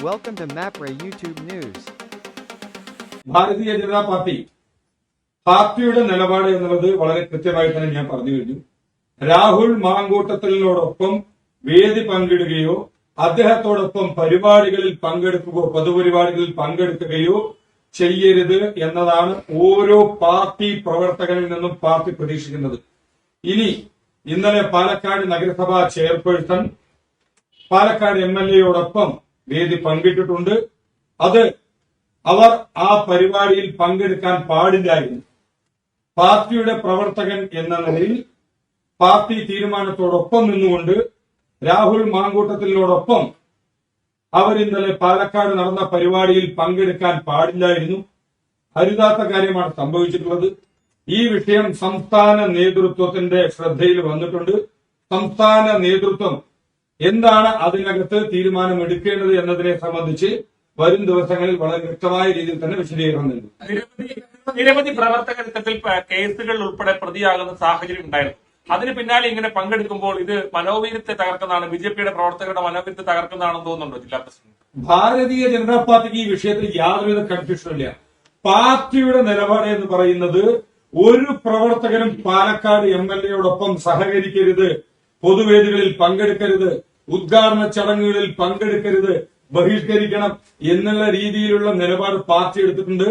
Welcome to MapRay YouTube News. Bharatiya Janata പാർട്ടിയുടെ നിലപാട് എന്നുള്ളത് വളരെ കൃത്യമായി തന്നെ ഞാൻ പറഞ്ഞു കഴിഞ്ഞു. രാഹുൽ മാങ്കൂട്ടത്തിനോടൊപ്പം വേദി പങ്കിടുകയോ അദ്ദേഹത്തോടൊപ്പം പരിപാടികളിൽ പങ്കെടുക്കുകയോ പൊതുപരിപാടികളിൽ പങ്കെടുക്കുകയോ ചെയ്യരുത് എന്നതാണ് ഓരോ പാർട്ടി പ്രവർത്തകനിൽ നിന്നും പാർട്ടി പ്രതീക്ഷിക്കുന്നത്. ഇനി ഇന്നലെ പാലക്കാട് നഗരസഭാ ചെയർപേഴ്സൺ പാലക്കാട് MLAയോടൊപ്പം വേദി പങ്കിട്ടിട്ടുണ്ട്. അത് അവർ ആ പരിപാടിയിൽ പങ്കെടുക്കാൻ പാടില്ലായിരുന്നു. പാർട്ടിയുടെ പ്രവർത്തകൻ എന്ന നിലയിൽ പാർട്ടി തീരുമാനത്തോടൊപ്പം നിന്നുകൊണ്ട് രാഹുൽ മാങ്കൂട്ടത്തിനോടൊപ്പം അവർ ഇന്നലെ പാലക്കാട് നടന്ന പരിപാടിയിൽ പങ്കെടുക്കാൻ പാടില്ലായിരുന്നു. അരുതാത്ത കാര്യമാണ് സംഭവിച്ചിട്ടുള്ളത്. ഈ വിഷയം സംസ്ഥാന നേതൃത്വത്തിന്റെ ശ്രദ്ധയിൽ വന്നിട്ടുണ്ട്. സംസ്ഥാന നേതൃത്വം എന്താണ് അതിനകത്ത് തീരുമാനമെടുക്കേണ്ടത് എന്നതിനെ സംബന്ധിച്ച് വരും ദിവസങ്ങളിൽ വളരെ വ്യക്തമായ രീതിയിൽ തന്നെ വിശദീകരണം നൽകും. നിരവധി പ്രവർത്തകർ ഇത്തരത്തിൽ കേസുകൾ ഉൾപ്പെടെ പ്രതിയാകുന്ന സാഹചര്യം ഉണ്ടായിരുന്നു. അതിന് പിന്നാലെ ഇങ്ങനെ പങ്കെടുക്കുമ്പോൾ ഇത് മനോവീര്യത്തെ തകർക്കുന്നതാണ്, BJPയുടെ പ്രവർത്തകരുടെ മനോവീര്യത്തെ തകർക്കുന്നതാണെന്ന് തോന്നുന്നുണ്ടോ ജില്ലാ പ്രസിഡന്റ്? ഭാരതീയ ജനതാ പാർട്ടിക്ക് ഈ വിഷയത്തിൽ യാതൊരുവിധ കൺഫ്യൂഷനും ഇല്ല. പാർട്ടിയുടെ നിലപാട് എന്ന് പറയുന്നത് ഒരു പ്രവർത്തകരും പാലക്കാട് MLAയോടൊപ്പം സഹകരിക്കരുത്, പൊതുവേദികളിൽ പങ്കെടുക്കരുത്, ഉദ്ഘാടന ചടങ്ങുകളിൽ പങ്കെടുക്കരുത്, ബഹിഷ്കരിക്കണം എന്നുള്ള രീതിയിലുള്ള നിലപാട് പാർട്ടി എടുത്തിട്ടുണ്ട്.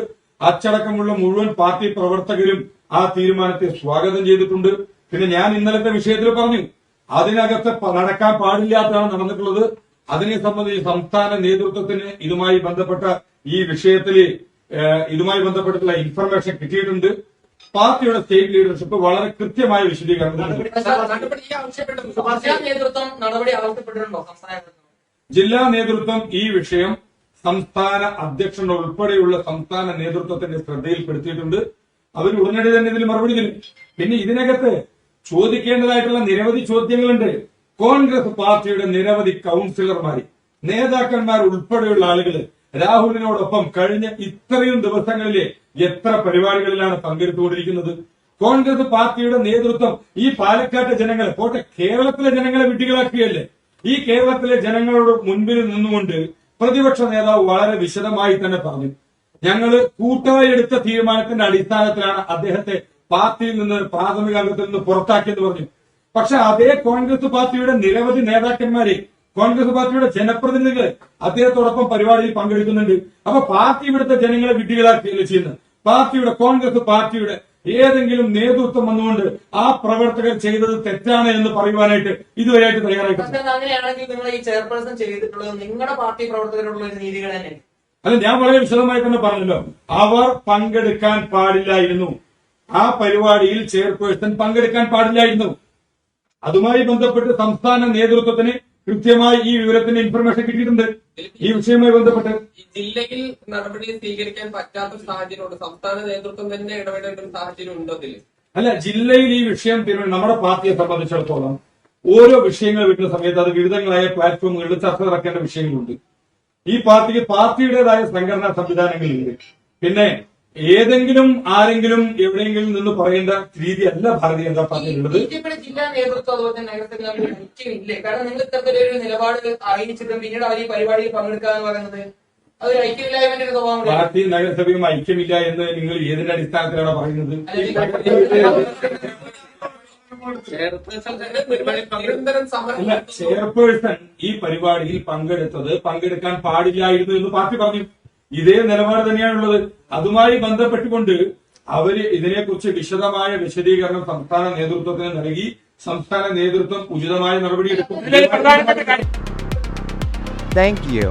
അച്ചടക്കമുള്ള മുഴുവൻ പാർട്ടി പ്രവർത്തകരും ആ തീരുമാനത്തെ സ്വാഗതം ചെയ്തിട്ടുണ്ട്. പിന്നെ ഞാൻ ഇന്നലത്തെ വിഷയത്തിൽ പറഞ്ഞു, അതിനകത്ത് നടക്കാൻ പാടില്ലാത്തതാണ് നടന്നിട്ടുള്ളത്. അതിനെ സംബന്ധിച്ച് സംസ്ഥാന നേതൃത്വത്തിന് ഇതുമായി ബന്ധപ്പെട്ട ഈ വിഷയത്തിൽ ഇതുമായി ബന്ധപ്പെട്ടിട്ടുള്ള ഇൻഫർമേഷൻ കിട്ടിയിട്ടുണ്ട്. പാർട്ടിയുടെ സ്റ്റേറ്റ് ലീഡർഷിപ്പ് വളരെ കൃത്യമായ വിശദീകരണം ജില്ലാ നേതൃത്വം ഈ വിഷയം സംസ്ഥാന അധ്യക്ഷൻ ഉൾപ്പെടെയുള്ള സംസ്ഥാന നേതൃത്വത്തിന്റെ ശ്രദ്ധയിൽപ്പെടുത്തിയിട്ടുണ്ട്. അവർ ഉടനടി തന്നെ ഇതിൽ മറുപടി തരും. പിന്നെ ഇതിനകത്ത് ചോദിക്കേണ്ടതായിട്ടുള്ള നിരവധി ചോദ്യങ്ങളുണ്ട്. കോൺഗ്രസ് പാർട്ടിയുടെ നിരവധി കൌൺസിലർമാർ, നേതാക്കന്മാർ ഉൾപ്പെടെയുള്ള ആളുകൾ രാഹുലിനോടൊപ്പം കഴിഞ്ഞ ഇത്രയും ദിവസങ്ങളിലെ എത്ര പരിപാടികളിലാണ് പങ്കെടുത്തുകൊണ്ടിരിക്കുന്നത്? കോൺഗ്രസ് പാർട്ടിയുടെ നേതൃത്വം ഈ പാലക്കാട്ടെ ജനങ്ങളെ പോട്ടെ, കേരളത്തിലെ ജനങ്ങളെ വിഡ്ഢികളാക്കുകയല്ലേ? ഈ കേരളത്തിലെ ജനങ്ങളോട് മുൻപിൽ നിന്നുകൊണ്ട് പ്രതിപക്ഷ നേതാവ് വളരെ വിശദമായി തന്നെ പറഞ്ഞു, ഞങ്ങള് കൂട്ടായി എടുത്ത തീരുമാനത്തിന്റെ അടിസ്ഥാനത്തിലാണ് അദ്ദേഹത്തെ പാർട്ടിയിൽ നിന്ന് പ്രാഥമിക അംഗത്തിൽ നിന്ന് പുറത്താക്കിയെന്ന് പറഞ്ഞു. പക്ഷെ അതേ കോൺഗ്രസ് പാർട്ടിയുടെ നിരവധി നേതാക്കന്മാരെ, കോൺഗ്രസ് പാർട്ടിയുടെ ജനപ്രതിനിധികൾ അദ്ദേഹത്തോടൊപ്പം പരിപാടിയിൽ പങ്കെടുക്കുന്നുണ്ട്. അപ്പൊ പാർട്ടി ഇവിടുത്തെ ജനങ്ങളെ വിഡ്ഢികളാക്കുകയല്ലേ ചെയ്യുന്നത്? കോൺഗ്രസ് പാർട്ടിയുടെ ഏതെങ്കിലും നേതൃത്വം വന്നുകൊണ്ട് ആ പ്രവർത്തകർ ചെയ്തത് തെറ്റാണ് എന്ന് പറയുവാനായിട്ട് ഇതുവരെയായിട്ട് തയ്യാറായിട്ടുണ്ട്. അങ്ങനെയാണെങ്കിൽ നിങ്ങൾ ഈ ചെയർപേഴ്സൺ ചെയ്തിട്ടുള്ളത് നിങ്ങളുടെ പാർട്ടി പ്രവർത്തകരോടുള്ള ഒരു നീതികൾ തന്നെ. അല്ല, ഞാൻ വളരെ വിശദമായി തന്നെ പറഞ്ഞല്ലോ, അവർ പങ്കെടുക്കാൻ പാടില്ലായിരുന്നു. ആ പരിപാടിയിൽ ചെയർപേഴ്സൺ പങ്കെടുക്കാൻ പാടില്ലായിരുന്നു. അതുമായി ബന്ധപ്പെട്ട് സംസ്ഥാന നേതൃത്വത്തിന് കൃത്യമായി ഈ വിവരത്തിന്റെ ഇൻഫർമേഷൻ കിട്ടിയിട്ടുണ്ട്. ഈ വിഷയവുമായി ബന്ധപ്പെട്ട് ജില്ലയിൽ നടപടി സ്വീകരിക്കാൻ പറ്റാത്ത സാഹചര്യമുണ്ട്. സംസ്ഥാന നേതൃത്വം തന്നെ ഇടപെടേണ്ട ഒരു സാഹചര്യം ഉണ്ടോ ഇതിൽ? അല്ല, ജില്ലയിൽ ഈ വിഷയം നമ്മുടെ പാർട്ടിയെ സംബന്ധിച്ചിടത്തോളം ഓരോ വിഷയങ്ങൾ വരുന്ന സമയത്ത് അത് വിവിധങ്ങളായ പ്ലാറ്റ്ഫോമുകളിൽ ചർച്ച നടക്കേണ്ട വിഷയങ്ങളുണ്ട്. ഈ പാർട്ടിക്ക് പാർട്ടിയുടേതായ സംഘടനാ സംവിധാനങ്ങളുണ്ട്. പിന്നെ ഏതെങ്കിലും ആരെങ്കിലും എവിടെയെങ്കിലും നിന്ന് പറയേണ്ട രീതിയല്ല ഭാരതീയ ജനതാ പാർട്ടിയിലുള്ളത്. ജില്ലാ നേതൃത്വം അതുപോലെ തന്നെ നഗരസഭ ഐക്യമില്ലേ? കാരണം നിങ്ങൾ ഇത്തരത്തിലൊരു നിലപാട് അറിയിച്ചിട്ടും പിന്നീട് അവർ ഈ പരിപാടിയിൽ പങ്കെടുക്കുക എന്ന് പറയുന്നത് അതൊരു ഐക്യമില്ലായ്മന്റെ ഒരു സ്വഭാവം. പാർട്ടി നഗരസഭയും ഐക്യമില്ല എന്ന് നിങ്ങൾ ഏതിന്റെ അടിസ്ഥാനത്തിലാണ് പറയുന്നത്? ചെയർപേഴ്സൺ ഈ പരിപാടിയിൽ പങ്കെടുക്കാൻ പാടില്ലായിരുന്നു എന്ന് പാർട്ടി പറഞ്ഞു. ഇതേ നിലപാട് തന്നെയാണുള്ളത്. അതുമായി ബന്ധപ്പെട്ടുകൊണ്ട് അവര് ഇതിനെക്കുറിച്ച് വിശദമായ വിശദീകരണം സംസ്ഥാന നേതൃത്വത്തിന് നൽകി. സംസ്ഥാന നേതൃത്വം ഉചിതമായ നടപടിയെടുക്കും. Thank you.